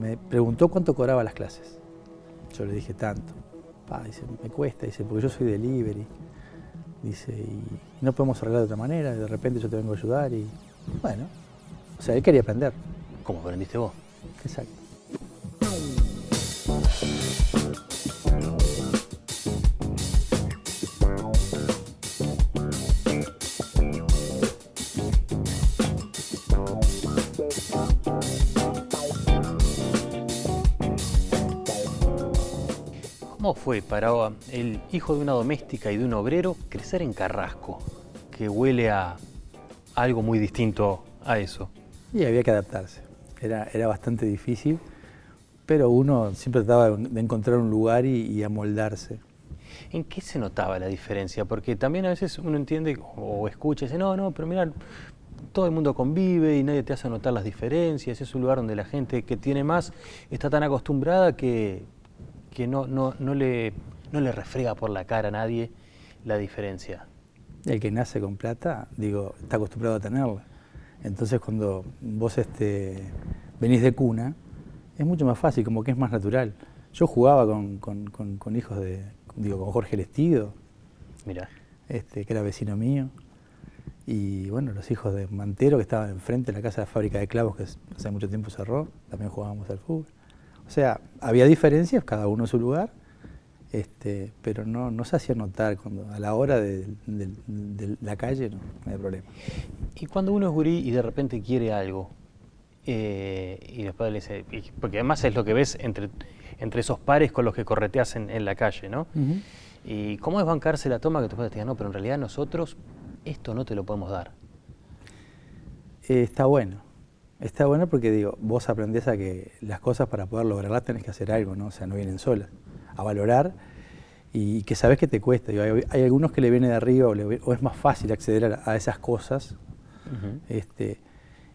me preguntó cuánto cobraba las clases. Yo le dije tanto. Dice, me cuesta, dice, porque yo soy delivery. Dice, y no podemos arreglar de otra manera, de repente yo te vengo a ayudar y bueno, o sea, él quería aprender. ¿Cómo aprendiste vos? Exacto. ¿Cómo fue para el hijo de una doméstica y de un obrero crecer en Carrasco, que huele a algo muy distinto a eso? Y había que adaptarse, era bastante difícil, pero uno siempre trataba de encontrar un lugar y amoldarse. ¿En qué se notaba la diferencia? Porque también a veces uno entiende o escucha y dice, no, pero mira, todo el mundo convive y nadie te hace notar las diferencias, es un lugar donde la gente que tiene más está tan acostumbrada que no le refrega por la cara a nadie la diferencia. El que nace con plata, digo, está acostumbrado a tenerla. Entonces cuando vos venís de cuna, es mucho más fácil, como que es más natural. Yo jugaba con hijos con Jorge Lestido, Mirá. que era vecino mío, y bueno, los hijos de Mantero, que estaban enfrente de la casa de la fábrica de clavos, que hace mucho tiempo cerró, también jugábamos al fútbol. O sea, había diferencias, cada uno en su lugar, pero no se hacía notar a la hora de la calle, no hay problema. Y cuando uno es gurí y de repente quiere algo, y después le dice, porque además es lo que ves entre esos pares con los que correteas en la calle, ¿no? Uh-huh. ¿Y cómo es bancarse la toma que tu padre te diga, no, pero en realidad nosotros esto no te lo podemos dar? Está bueno porque digo, vos aprendés a que las cosas para poder lograrlas tenés que hacer algo, ¿no? O sea, no vienen solas. A valorar y que sabés que te cuesta. Digo, hay algunos que le viene de arriba o es más fácil acceder a esas cosas. Uh-huh.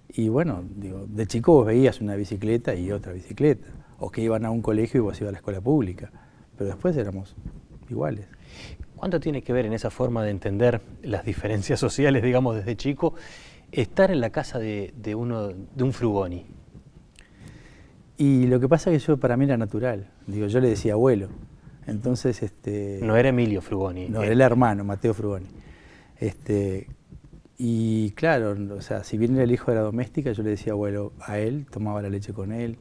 Y bueno, digo, de chico vos veías una bicicleta y otra bicicleta, o que iban a un colegio y vos ibas a la escuela pública, pero después éramos iguales. ¿Cuánto tiene que ver en esa forma de entender las diferencias sociales, digamos, desde chico, estar en la casa de un Frugoni? Y lo que pasa es que para mí era natural, digo, yo le decía abuelo, entonces No era Emilio Frugoni. No, era el hermano, Mateo Frugoni. Y claro, o sea, si bien era el hijo de la doméstica, yo le decía abuelo a él, tomaba la leche con él.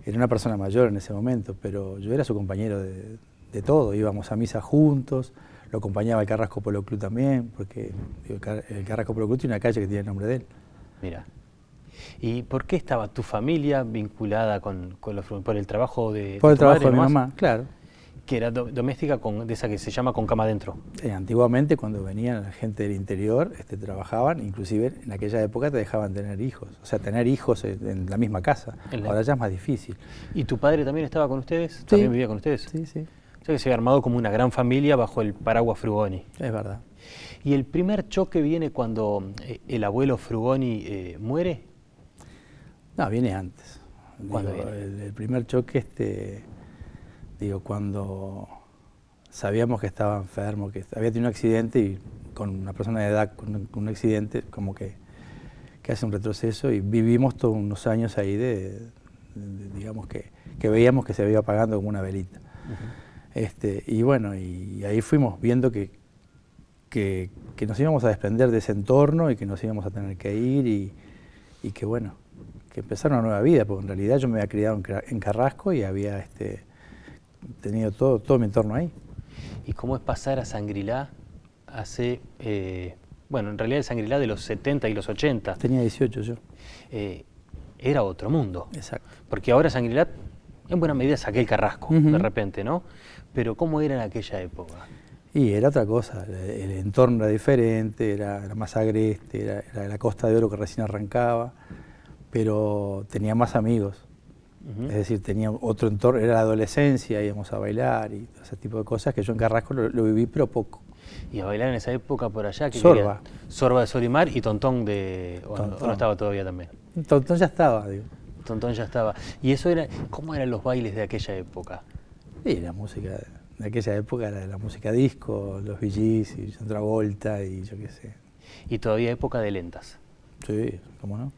Era una persona mayor en ese momento, pero yo era su compañero de todo. Íbamos a misa juntos, lo acompañaba el Carrasco Polo Club también, porque digo, el Carrasco Polo Club tiene una calle que tiene el nombre de él. Mira. ¿Y por qué estaba tu familia vinculada con los Frugoni? ¿Por el trabajo de Por el tu trabajo madre de mi nomás? mamá, claro. Que era doméstica de esa que se llama con cama adentro. Antiguamente cuando venían la gente del interior, trabajaban, inclusive en aquella época te dejaban tener hijos, o sea, tener hijos en la misma casa. Ahora ya es más difícil. ¿Y tu padre también estaba con ustedes? Sí. ¿También vivía con ustedes? Sí, sí. O sea que se había armado como una gran familia bajo el paraguas Frugoni. Es verdad. ¿Y el primer choque viene cuando el abuelo Frugoni muere? No, viene antes. ¿Cuándo viene? El primer choque, cuando sabíamos que estaba enfermo, que había tenido un accidente y con una persona de edad con un accidente, como que hace un retroceso y vivimos todos unos años ahí digamos que veíamos que se iba apagando como una velita. Uh-huh. Y bueno, y ahí fuimos viendo que nos íbamos a desprender de ese entorno y que nos íbamos a tener que ir y que bueno, que empezar una nueva vida, porque en realidad yo me había criado en Carrasco y había tenido todo mi entorno ahí. ¿Y cómo es pasar a Sangrilá hace, bueno, en realidad el Sangrilá de los 70 y los 80? Tenía 18 yo. Era otro mundo. Exacto. Porque ahora Sangrilá, en buena medida saqué el Carrasco, uh-huh, de repente, ¿no? Pero ¿cómo era en aquella época? Y era otra cosa, el entorno era diferente, era más agreste, era la Costa de Oro que recién arrancaba, pero tenía más amigos. Uh-huh. Es decir, tenía otro entorno, era la adolescencia, íbamos a bailar y ese tipo de cosas que yo en Carrasco lo viví, pero poco. ¿Y a bailar en esa época por allá? Sorba. Sorba de Solimar y Tontón de... ¿O no estaba todavía también? Tontón ya estaba, digo. Tontón ya estaba. ¿Y eso era, cómo eran los bailes de aquella época? Sí, la música de aquella época era la música disco, los Bee Gees y John Travolta y yo qué sé. ¿Y todavía época de lentas? Sí, ¿cómo no?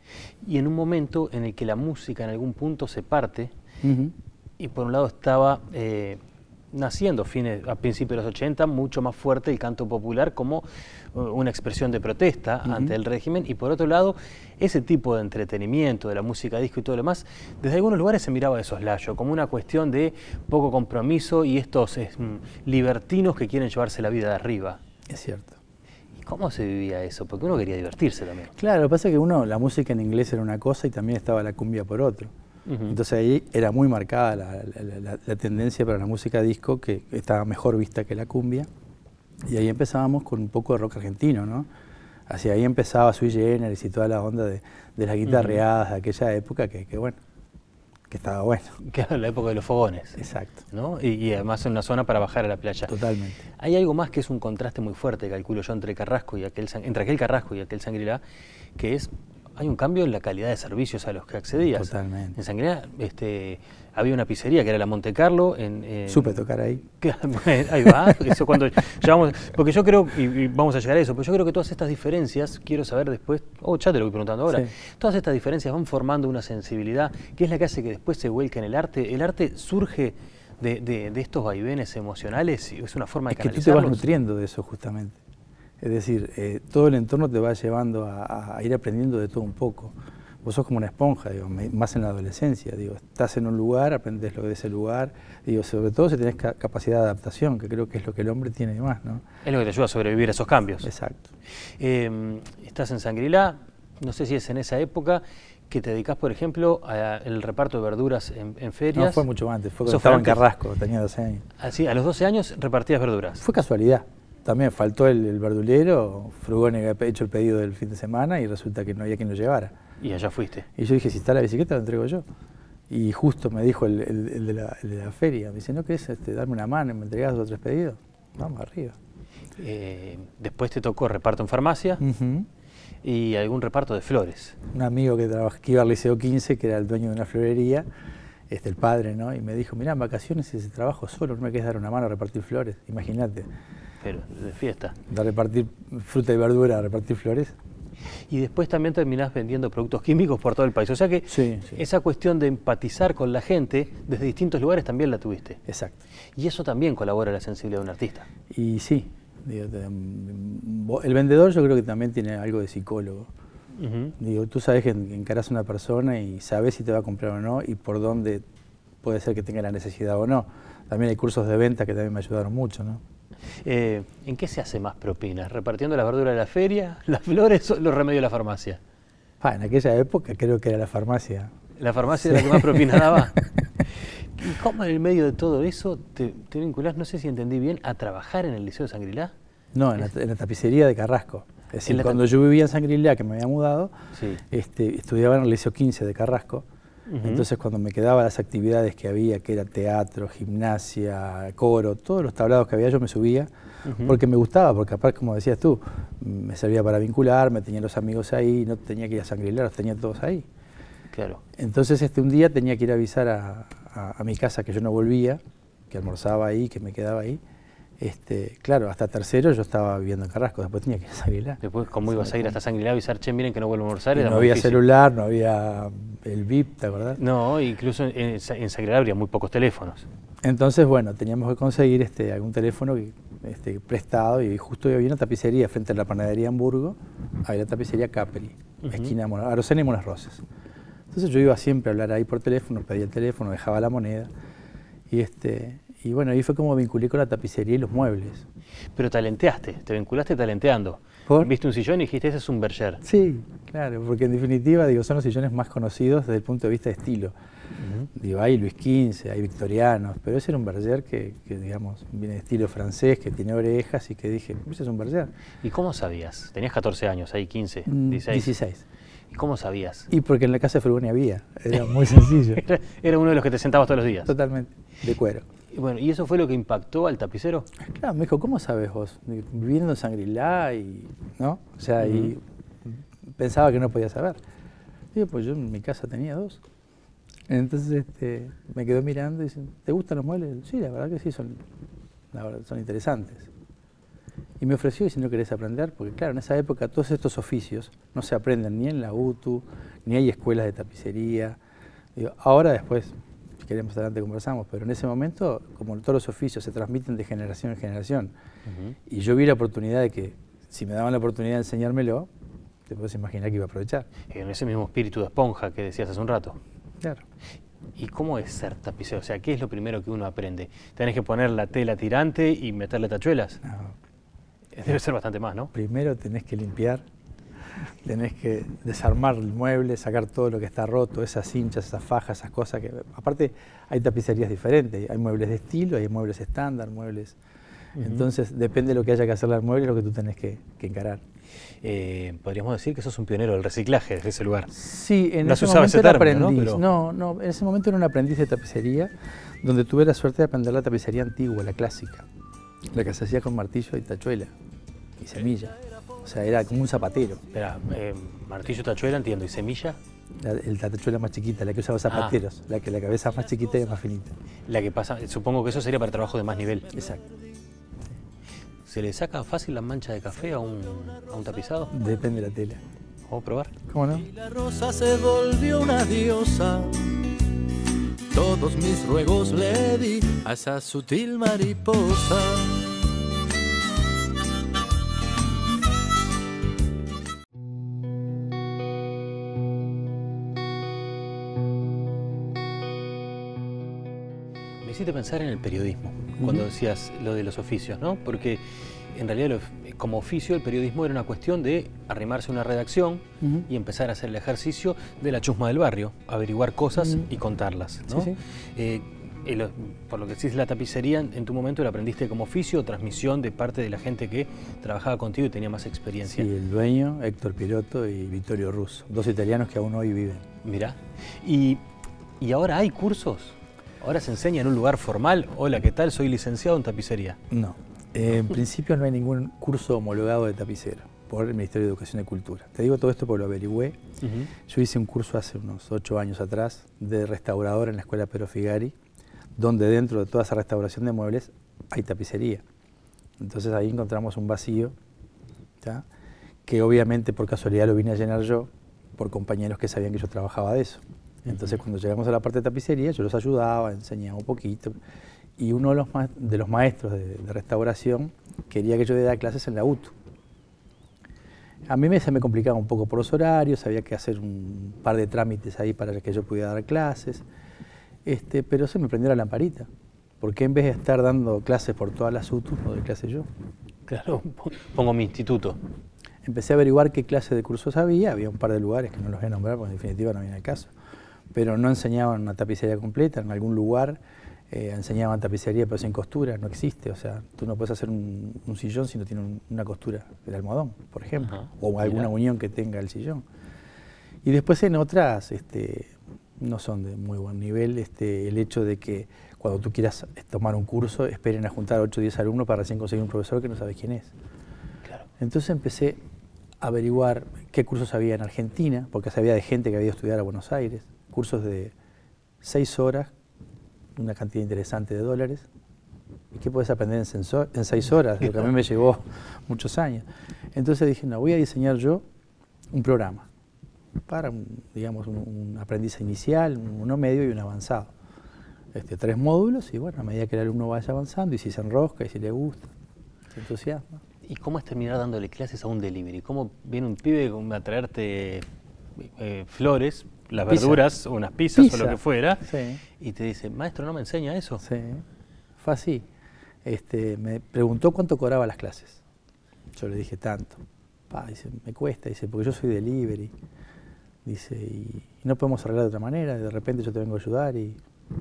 Y en un momento en el que la música en algún punto se parte Ujú. Y por un lado estaba naciendo a principios de los 80 mucho más fuerte el canto popular como una expresión de protesta ante el régimen, y por otro lado ese tipo de entretenimiento de la música disco y todo lo demás, desde algunos lugares se miraba de soslayo como una cuestión de poco compromiso y estos libertinos que quieren llevarse la vida de arriba. Es cierto. ¿Y cómo se vivía eso? Porque uno quería divertirse también. Claro, lo que pasa es que la música en inglés era una cosa y también estaba la cumbia por otro. Entonces ahí era muy marcada la tendencia para la música disco, que estaba mejor vista que la cumbia. Y ahí empezábamos con un poco de rock argentino, ¿no? Hacia ahí empezaba Sui Generis y toda la onda de las guitarreadas de aquella época que bueno, que estaba bueno. Que era la época de los fogones. Exacto. ¿No? Y además en una zona para bajar a la playa. Totalmente. Hay algo más que es un contraste muy fuerte, calculo yo, entre aquel Carrasco y aquel Shangri-La, que es, hay un cambio en la calidad de servicios a los que accedías. Totalmente. En Shangri-La había una pizzería que era la Monte Carlo. Supe tocar ahí. Ahí va, eso cuando llegamos, porque yo creo, y vamos a llegar a eso, pero yo creo que todas estas diferencias, quiero saber después, ya te lo voy preguntando ahora, Sí. todas estas diferencias van formando una sensibilidad que es la que hace que después se vuelque en el arte. El arte surge de estos vaivenes emocionales y es una forma de Es que tú te canalizarlos. vas nutriendo de eso justamente. Es decir, todo el entorno te va llevando a ir aprendiendo de todo un poco. Vos sos como una esponja, digo, más en la adolescencia. Digo, estás en un lugar, aprendes lo de ese lugar. Digo, sobre todo si tenés capacidad de adaptación, que creo que es lo que el hombre tiene de más, ¿no? Es lo que te ayuda a sobrevivir a esos cambios. Exacto. Estás en Shangri-La, no sé si es en esa época que te dedicás, por ejemplo, al reparto de verduras en ferias. No, fue mucho antes, fue ¿Eso cuando fue estaba en antes? Carrasco, tenía 12 años. Así, a los 12 años repartías verduras. Fue casualidad. También faltó el verdulero, Frugoni había hecho el pedido del fin de semana y resulta que no había quien lo llevara. Y allá fuiste. Y yo dije, si está la bicicleta, la entrego yo. Y justo me dijo el de la feria, me dice, ¿no querés darme una mano y me entregás 2 o 3 pedidos? Vamos arriba. Después te tocó reparto en farmacia y algún reparto de flores. Un amigo que iba al Liceo 15, que era el dueño de una florería, el padre, ¿no? Y me dijo, mirá, en vacaciones ese trabajo solo, no me querés dar una mano a repartir flores. Imagínate, Pero de fiesta. de repartir fruta y verdura a repartir flores. Y después también terminás vendiendo productos químicos por todo el país. O sea que Sí. esa cuestión de empatizar con la gente desde distintos lugares también la tuviste. Exacto. Y eso también colabora a la sensibilidad de un artista. Y sí, digo, el vendedor yo creo que también tiene algo de psicólogo. Digo, tú sabes que encarás a una persona y sabes si te va a comprar o no y por dónde puede ser que tenga la necesidad o no. También hay cursos de venta que también me ayudaron mucho, ¿no? ¿En qué se hace más propinas? ¿Repartiendo las verduras de la feria, las flores o los remedios de la farmacia? En aquella época creo que era la farmacia. ¿La farmacia era la que más propina daba? ¿Y cómo en el medio de todo eso te vinculás, no sé si entendí bien, a trabajar en el Liceo de Shangri-La? No, en la tapicería de Carrasco. Es decir, la cuando yo vivía en Shangri-La, que me había mudado, Sí. Estudiaba en el Liceo 15 de Carrasco. Entonces cuando me quedaba las actividades que había, que era teatro, gimnasia, coro, todos los tablados que había yo me subía, porque me gustaba, porque aparte, como decías tú, me servía para vincularme, tenía los amigos ahí, no tenía que ir a Shangri-La, los tenía todos ahí. Claro. Entonces un día tenía que ir a avisar a mi casa que yo no volvía, que almorzaba ahí, que me quedaba ahí. Claro, hasta tercero yo estaba viviendo en Carrasco, después tenía que ir a Shangri-La. Después, ¿cómo ibas a ir hasta Shangri-La a avisar, che, miren que no vuelvo a almorzar? Era No muy había difícil. celular, no había el VIP, ¿te acordás? No, incluso en Shangri-La habría muy pocos teléfonos. Entonces, bueno, teníamos que conseguir algún teléfono prestado y justo había una tapicería frente a la panadería Hamburgo, había la tapicería Capri, esquina Arocena y Monas Rosas. Entonces yo iba siempre a hablar ahí por teléfono, pedía el teléfono, dejaba la moneda y bueno, ahí fue como vinculé con la tapicería y los muebles. Pero talenteaste, te vinculaste talenteando. ¿Por? Viste un sillón y dijiste, ese es un Berger. Sí, claro, porque en definitiva, son los sillones más conocidos desde el punto de vista de estilo. Digo, hay Luis XV, hay victorianos, pero ese era un Berger que digamos, viene de estilo francés, que tiene orejas y que dije, ese es un Berger. ¿Y cómo sabías? Tenías 14 años, ahí 15, 16. 16. ¿Y cómo sabías? Y porque en la casa de Frugoni había, era muy sencillo. Era uno de los que te sentabas todos los días. Totalmente, de cuero. Y bueno, ¿y eso fue lo que impactó al tapicero? Claro, me dijo, ¿cómo sabes vos? Viviendo en Shangri-La y, ¿no? O sea, y pensaba que no podía saber. Digo, pues yo en mi casa tenía 2. Entonces me quedó mirando y dice, ¿te gustan los muebles? Sí, la verdad que sí, son interesantes. Y me ofreció, y si no querés aprender, porque claro, en esa época todos estos oficios no se aprenden ni en la UTU, ni hay escuelas de tapicería. Digo, ahora después, si queremos adelante conversamos, pero en ese momento, como todos los oficios se transmiten de generación en generación, y yo vi la oportunidad de que, si me daban la oportunidad de enseñármelo, te puedes imaginar que iba a aprovechar. En ese mismo espíritu de esponja que decías hace un rato. Claro. ¿Y cómo es ser tapicero? O sea, ¿qué es lo primero que uno aprende? ¿Tenés que poner la tela tirante y meterle tachuelas? No. Debe ser bastante más, ¿no? Primero tenés que limpiar, tenés que desarmar el mueble, sacar todo lo que está roto, esas hinchas, esas fajas, esas cosas que... Aparte, hay tapicerías diferentes, hay muebles de estilo, hay muebles estándar, muebles... Entonces, depende de lo que haya que hacerle al mueble, es lo que tú tenés que encarar. Podríamos decir que sos un pionero del reciclaje desde ese lugar. Sí, en No ese se usaba momento ese era término, aprendiz. ¿no? No, no, en ese momento era un aprendiz de tapicería, donde tuve la suerte de aprender la tapicería antigua, la clásica, la que se hacía con martillo y tachuela y semilla. O sea, era como un zapatero. Espera, martillo, tachuela, entiendo, ¿y semilla? La tachuela más chiquita, la que usaba zapateros, la que la cabeza es más chiquita y más finita. La que pasa, supongo que eso sería para trabajo de más nivel. Exacto. ¿Se le saca fácil la mancha de café a un tapizado? Depende de la tela. ¿Vamos a probar? ¿Cómo no? Y la rosa se volvió una diosa. Todos mis ruegos le di a esa sutil mariposa. Me hiciste pensar en el periodismo, cuando decías lo de los oficios, ¿no? Porque en realidad como oficio el periodismo era una cuestión de arrimarse a una redacción y empezar a hacer el ejercicio de la chusma del barrio, averiguar cosas y contarlas, ¿no? Sí, sí. Por lo que decís, la tapicería en tu momento la aprendiste como oficio o transmisión de parte de la gente que trabajaba contigo y tenía más experiencia. Sí, el dueño, Héctor Pirotto y Vittorio Russo, dos italianos que aún hoy viven. Mirá. ¿Y ahora hay cursos? ¿Ahora se enseña en un lugar formal? Hola, ¿qué tal? Soy licenciado en tapicería. No, en principio no hay ningún curso homologado de tapicero por el Ministerio de Educación y Cultura. Te digo todo esto porque lo averigüé. Yo hice un curso hace unos 8 años atrás de restaurador en la Escuela Pedro Figari, donde dentro de toda esa restauración de muebles hay tapicería. Entonces ahí encontramos un vacío, ¿ya? Que obviamente por casualidad lo vine a llenar yo, por compañeros que sabían que yo trabajaba de eso. Entonces cuando llegamos a la parte de tapicería yo los ayudaba, enseñaba un poquito, y uno de los maestros de restauración quería que yo diera clases en la UTU. A mí se me complicaba un poco por los horarios, había que hacer un par de trámites ahí para que yo pudiera dar clases, pero se me prendió la lamparita, porque en vez de estar dando clases por todas las UTU, no doy clases yo. Claro, pongo mi instituto. Empecé a averiguar qué clase de cursos había un par de lugares que no los voy a nombrar porque en definitiva no viene al caso, pero no enseñaban una tapicería completa, en algún lugar enseñaban tapicería pero sin costura, no existe, o sea, tú no puedes hacer un sillón si no tiene una costura del almohadón, por ejemplo, o alguna unión que tenga el sillón. Y después en otras, no son de muy buen nivel, el hecho de que cuando tú quieras tomar un curso, esperen a juntar 8 o 10 alumnos para recién conseguir un profesor que no sabes quién es. Claro. Entonces empecé a averiguar qué cursos había en Argentina, porque sabía de gente que había ido a estudiar a Buenos Aires, cursos de 6 horas, una cantidad interesante de dólares. ¿Y qué puedes aprender en 6 horas? Lo que a mí me llevó muchos años. Entonces dije, no, voy a diseñar yo un programa para, digamos, un aprendiz inicial, uno medio y un avanzado. 3 módulos y bueno, a medida que el alumno vaya avanzando y si se enrosca y si le gusta, se entusiasma. ¿Y cómo es terminar dándole clases a un delivery? ¿Cómo viene un pibe a traerte flores, las verduras, o unas pizzas o lo que fuera, y te dice, maestro, ¿no me enseña eso? Sí, fue así. Me preguntó cuánto cobraba las clases. Yo le dije tanto. Dice, me cuesta, dice, porque yo soy delivery. Dice, y no podemos arreglar de otra manera, de repente yo te vengo a ayudar y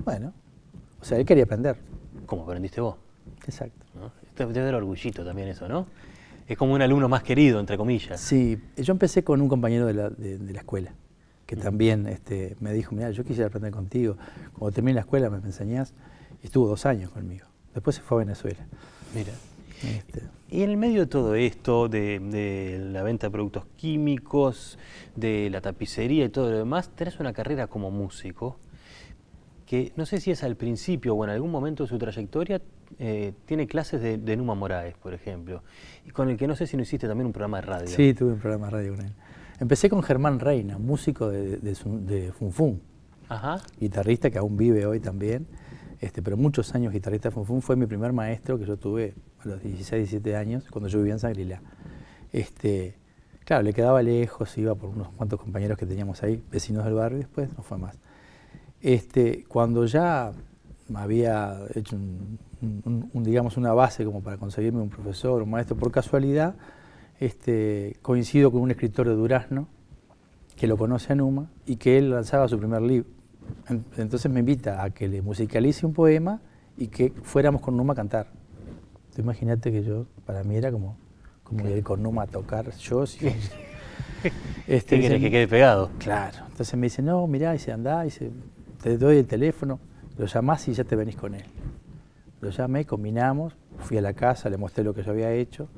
bueno, o sea, él quería aprender. ¿Cómo aprendiste vos? Exacto. ¿No? Te da el orgullito también eso, ¿no? Es como un alumno más querido, entre comillas. Sí, yo empecé con un compañero de la escuela, que también me dijo, mira, yo quisiera aprender contigo. Cuando terminé la escuela me enseñás, y estuvo 2 años conmigo. Después se fue a Venezuela. Mira. Y en el medio de todo esto, de la venta de productos químicos, de la tapicería y todo lo demás, tenés una carrera como músico, que no sé si es al principio o en algún momento de su trayectoria, tiene clases de Numa Moraes, por ejemplo, y con el que no sé si no hiciste también un programa de radio. Sí, tuve un programa de radio con él. Empecé con Germán Reina, músico de Fun Fun. Ajá. guitarrista que aún vive hoy también, pero muchos años guitarrista. Funfun fue mi primer maestro que yo tuve a los 16, 17 años, cuando yo vivía en Shangri-La. Claro, le quedaba lejos, iba por unos cuantos compañeros que teníamos ahí, vecinos del barrio, y después no fue más. Cuando ya había hecho digamos, una base como para conseguirme un profesor, un maestro, por casualidad, coincido con un escritor de Durazno, que lo conoce a Numa, y que él lanzaba su primer libro. Entonces me invita a que le musicalice un poema y que fuéramos con Numa a cantar. Tú imagínate que para mí era como ir con Numa a tocar, yo sí. ¿Qué querés que quede pegado? Claro. Entonces me dice, no, mirá, dice, andá, dice, te doy el teléfono, lo llamás y ya te venís con él. Lo llamé, combinamos, fui a la casa, le mostré lo que yo había hecho,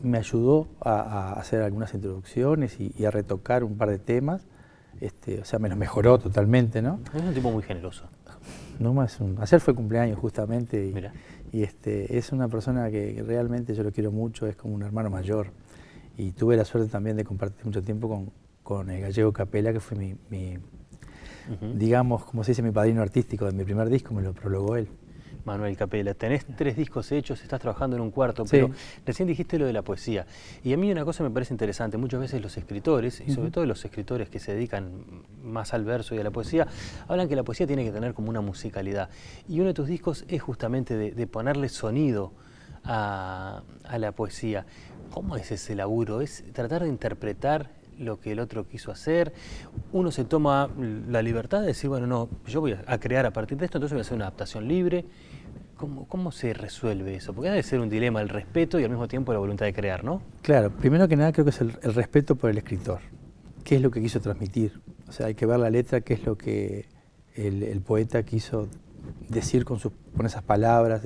me ayudó a hacer algunas introducciones y a retocar un par de temas, o sea, me los mejoró totalmente, ¿no? Es un tipo muy generoso. Numa ayer fue cumpleaños justamente y es una persona que realmente yo lo quiero mucho, es como un hermano mayor. Y tuve la suerte también de compartir mucho tiempo con el gallego Capela, que fue digamos, como se dice, mi padrino artístico de mi primer disco, me lo prologó él. Manuel Capela, tenés 3 discos hechos, estás trabajando en un cuarto, Sí. pero recién dijiste lo de la poesía. Y a mí una cosa me parece interesante, muchas veces los escritores, y sobre todo los escritores que se dedican más al verso y a la poesía, hablan que la poesía tiene que tener como una musicalidad. Y uno de tus discos es justamente de ponerle sonido a la poesía. ¿Cómo es ese laburo? ¿Es tratar de interpretar lo que el otro quiso hacer? Uno se toma la libertad de decir, bueno, no, yo voy a crear a partir de esto, entonces voy a hacer una adaptación libre. ¿Cómo se resuelve eso? Porque debe ser un dilema el respeto y al mismo tiempo la voluntad de crear, ¿no? Claro, primero que nada creo que es el respeto por el escritor. ¿Qué es lo que quiso transmitir? O sea, hay que ver la letra, qué es lo que el poeta quiso decir con esas palabras.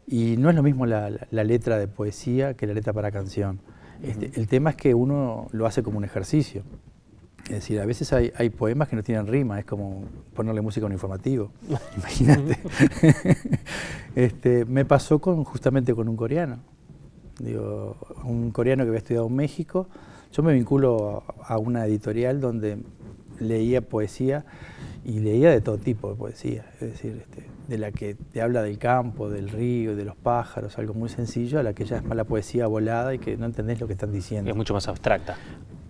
Y no es lo mismo la letra de poesía que la letra para canción. El tema es que uno lo hace como un ejercicio. Es decir, a veces hay poemas que no tienen rima, es como ponerle música a un informativo. Imagínate. Me pasó justamente con un coreano. Un coreano que había estudiado en México. Yo me vinculo a una editorial donde leía poesía y leía de todo tipo de poesía. Es decir, de la que te habla del campo, del río, de los pájaros, algo muy sencillo, a la que ya es más la poesía volada y que no entendés lo que están diciendo. Es mucho más abstracta.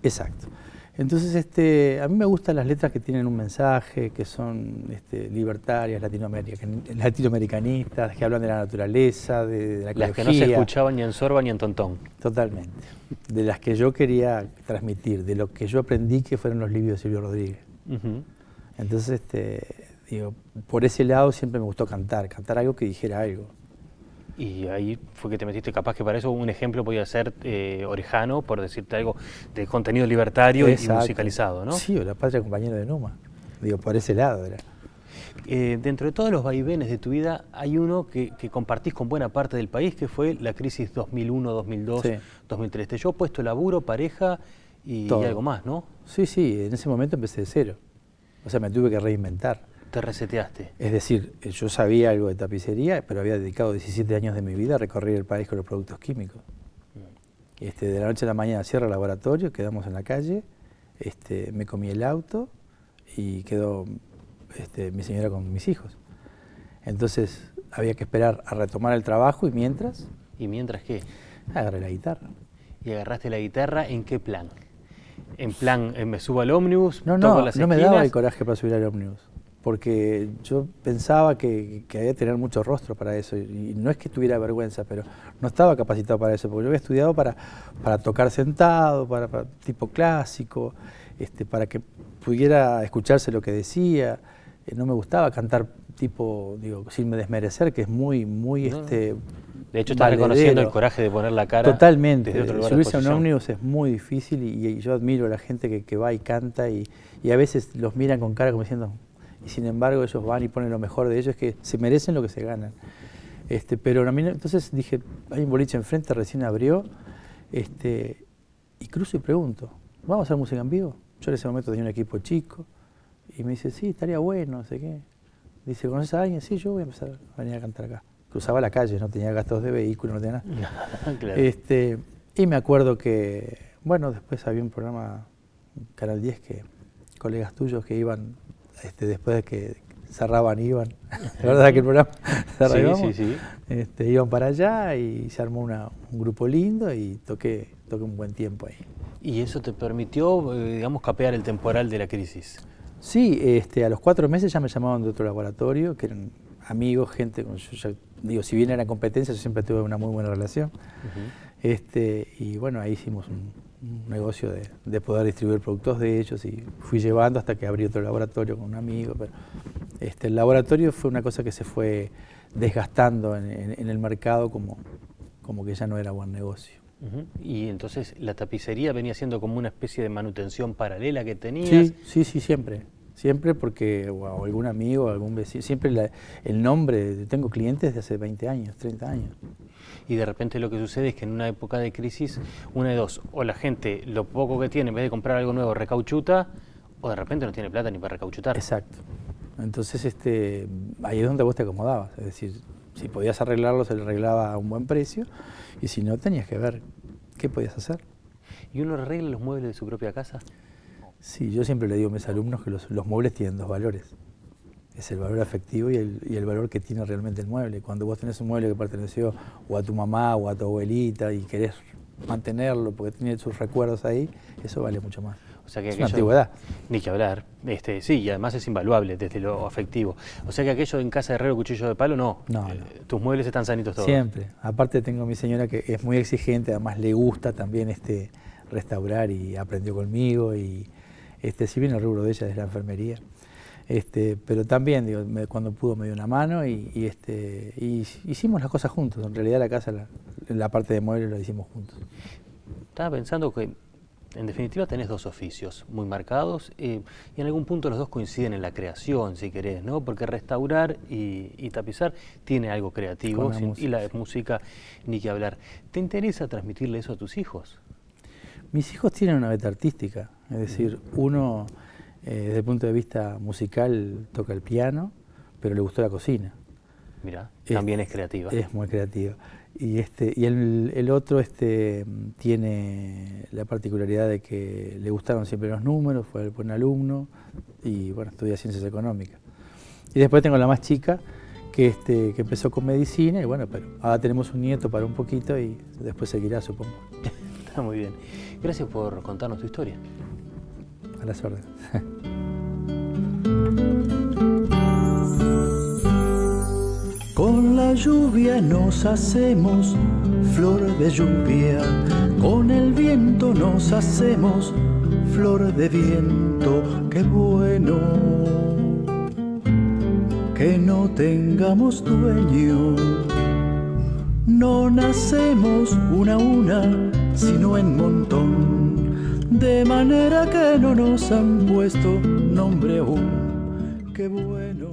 Exacto. Entonces, a mí me gustan las letras que tienen un mensaje, que son libertarias, latinoamericanistas, que hablan de la naturaleza, de la ecología. Las que no se escuchaban ni en Sorba ni en Tontón. Totalmente. De las que yo quería transmitir, de lo que yo aprendí que fueron los libros de Silvio Rodríguez. Entonces, por ese lado siempre me gustó cantar algo que dijera algo. Y ahí fue que te metiste, capaz que para eso un ejemplo podía ser Orejano, por decirte algo, de contenido libertario y musicalizado, ¿no? Sí, o La Patria Compañera de Numa. Por ese lado era. Dentro de todos los vaivenes de tu vida, hay uno que compartís con buena parte del país, que fue la crisis 2001, 2002, sí. 2003. Te llevó puesto laburo, pareja y algo más, ¿no? Sí, en ese momento empecé de cero. O sea, me tuve que reinventar. Te reseteaste. Es decir, yo sabía algo de tapicería, pero había dedicado 17 años de mi vida a recorrer el país con los productos químicos. De la noche a la mañana cierra el laboratorio, quedamos en la calle, me comí el auto y quedó mi señora con mis hijos. Entonces había que esperar a retomar el trabajo y mientras... ¿Y mientras qué? Agarré la guitarra. ¿Y agarraste la guitarra en qué plan? ¿En plan, me subo al ómnibus, toco las esquinas? No me daba el coraje para subir al ómnibus. Porque yo pensaba que había que tener mucho rostro para eso, y no es que tuviera vergüenza, pero no estaba capacitado para eso, porque yo había estudiado para tocar sentado, para tipo clásico, para que pudiera escucharse lo que decía. No me gustaba cantar tipo, sin desmerecer, que es muy De hecho, estás reconociendo el coraje de poner la cara. Totalmente. Desde otro lugar Subirse a un ómnibus es muy difícil y yo admiro a la gente que va y canta y a veces los miran con cara como diciendo... Y sin embargo ellos van y ponen lo mejor de ellos, que se merecen lo que se ganan. Pero a mí, entonces dije, hay un boliche enfrente, recién abrió, y cruzo y pregunto, ¿vamos a hacer música en vivo? Yo en ese momento tenía un equipo chico, y me dice, sí, estaría bueno, no sé qué. Dice, ¿conoces a alguien? Sí, yo voy a empezar a venir a cantar acá. Cruzaba la calle, no tenía gastos de vehículo, no tenía nada. Claro. Y me acuerdo que, bueno, después había un programa, Canal 10, que colegas tuyos que iban, después de que cerraban, iban. La verdad que el programa cerrábamos. Sí. Iban para allá y se armó un grupo lindo y toqué un buen tiempo ahí. ¿Y eso te permitió, digamos, capear el temporal de la crisis? Sí, a los 4 meses ya me llamaban de otro laboratorio, que eran amigos, gente, yo ya digo, si bien era competencia, yo siempre tuve una muy buena relación. Y bueno, ahí hicimos un negocio de poder distribuir productos de ellos y fui llevando hasta que abrí otro laboratorio con un amigo. Pero el laboratorio fue una cosa que se fue desgastando en el mercado como que ya no era buen negocio. Y entonces la tapicería venía siendo como una especie de manutención paralela que tenías. Sí, siempre. Siempre porque o algún amigo, algún vecino, siempre el nombre, tengo clientes de hace 20 años, 30 años. Y de repente lo que sucede es que en una época de crisis, una de dos, o la gente lo poco que tiene, en vez de comprar algo nuevo, recauchuta, o de repente no tiene plata ni para recauchutar. Exacto. Entonces ahí es donde vos te acomodabas, es decir, si podías arreglarlo, se le arreglaba a un buen precio, y si no, tenías que ver qué podías hacer. ¿Y uno arregla los muebles de su propia casa? Sí, yo siempre le digo a mis alumnos que los muebles tienen 2 valores. Es el valor afectivo y el valor que tiene realmente el mueble. Cuando vos tenés un mueble que perteneció o a tu mamá o a tu abuelita y querés mantenerlo porque tiene sus recuerdos ahí, eso vale mucho más. O sea que es una antigüedad. Ni que hablar. Sí, y además es invaluable desde lo afectivo. O sea que aquello en casa de herrero, cuchillo de palo, no. No. Tus muebles están sanitos todos. Siempre. Aparte tengo a mi señora que es muy exigente, además le gusta también restaurar y aprendió conmigo y si bien el rubro de ella es la enfermería. Pero también, digo, cuando pudo me dio una mano y hicimos las cosas juntos. En realidad la casa, la parte de muebles la hicimos juntos. Estaba pensando que en definitiva tenés 2 oficios muy marcados y en algún punto los 2 coinciden en la creación, si querés, ¿no? Porque restaurar y tapizar tiene algo creativo y la música ni que hablar. ¿Te interesa transmitirle eso a tus hijos? Mis hijos tienen una beta artística, es decir, uno desde el punto de vista musical toca el piano, pero le gustó la cocina. Mirá, también es creativa. Es muy creativa. Y el otro tiene la particularidad de que le gustaron siempre los números, fue el buen alumno y bueno, estudia ciencias económicas. Y después tengo la más chica que empezó con medicina y bueno, pero ahora tenemos un nieto para un poquito y después seguirá, supongo. Está muy bien. Gracias por contarnos tu historia. A las órdenes. Con la lluvia nos hacemos flor de lluvia, con el viento nos hacemos flor de viento. Qué bueno que no tengamos dueño, no nacemos una a una, sino en montón, de manera que no nos han puesto nombre aún. Qué bueno.